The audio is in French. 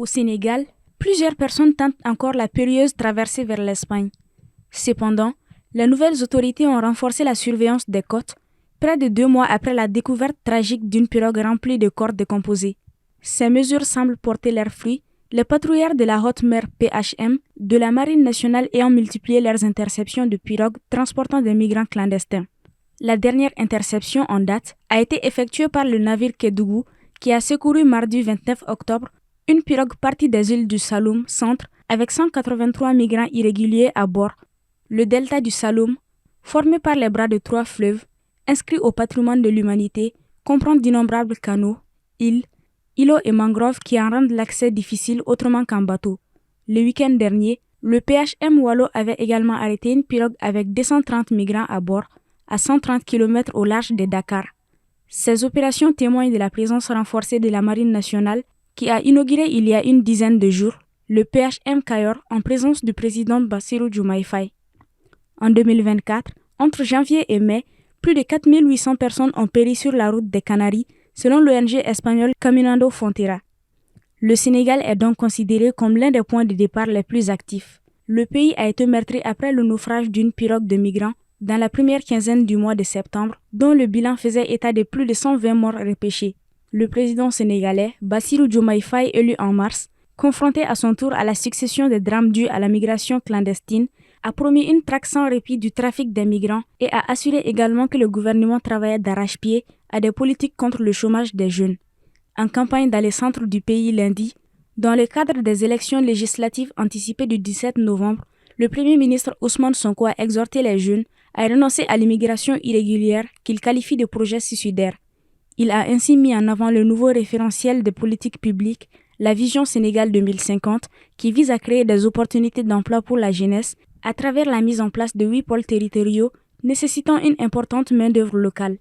Au Sénégal, plusieurs personnes tentent encore la périlleuse traversée vers l'Espagne. Cependant, les nouvelles autorités ont renforcé la surveillance des côtes, près de 2 mois après la découverte tragique d'une pirogue remplie de corps décomposés. Ces mesures semblent porter leurs fruits, les patrouilleurs de la haute mer PHM de la Marine nationale ayant multiplié leurs interceptions de pirogues transportant des migrants clandestins. La dernière interception en date a été effectuée par le navire Kédougou qui a secouru mardi 29 octobre une pirogue partie des îles du Saloum Centre avec 183 migrants irréguliers à bord. Le delta du Saloum, formé par les bras de 3 fleuves, inscrit au patrimoine de l'humanité, comprend d'innombrables canaux, îles, îlots et mangroves qui en rendent l'accès difficile autrement qu'en bateau. Le week-end dernier, le PHM Wallo avait également arrêté une pirogue avec 230 migrants à bord, à 130 km au large de Dakar. Ces opérations témoignent de la présence renforcée de la Marine nationale qui a inauguré il y a une dizaine de jours le PHM Kayor en présence du président Bassirou Diomaye Faye. En 2024, entre janvier et mai, plus de 4800 personnes ont péri sur la route des Canaries, selon l'ONG espagnole Caminando Frontera. Le Sénégal est donc considéré comme l'un des points de départ les plus actifs. Le pays a été meurtri après le naufrage d'une pirogue de migrants dans la première quinzaine du mois de septembre, dont le bilan faisait état de plus de 120 morts repêchés. Le président sénégalais, Bassirou Diomaye Faye, élu en mars, confronté à son tour à la succession des drames dus à la migration clandestine, a promis une traque sans répit du trafic des migrants et a assuré également que le gouvernement travaillait d'arrache-pied à des politiques contre le chômage des jeunes. En campagne dans les centres du pays lundi, dans le cadre des élections législatives anticipées du 17 novembre, le Premier ministre Ousmane Sonko a exhorté les jeunes à renoncer à l'immigration irrégulière qu'il qualifie de projet suicidaire. Il a ainsi mis en avant le nouveau référentiel de politique publique, la Vision Sénégal 2050, qui vise à créer des opportunités d'emploi pour la jeunesse à travers la mise en place de 8 pôles territoriaux nécessitant une importante main-d'œuvre locale.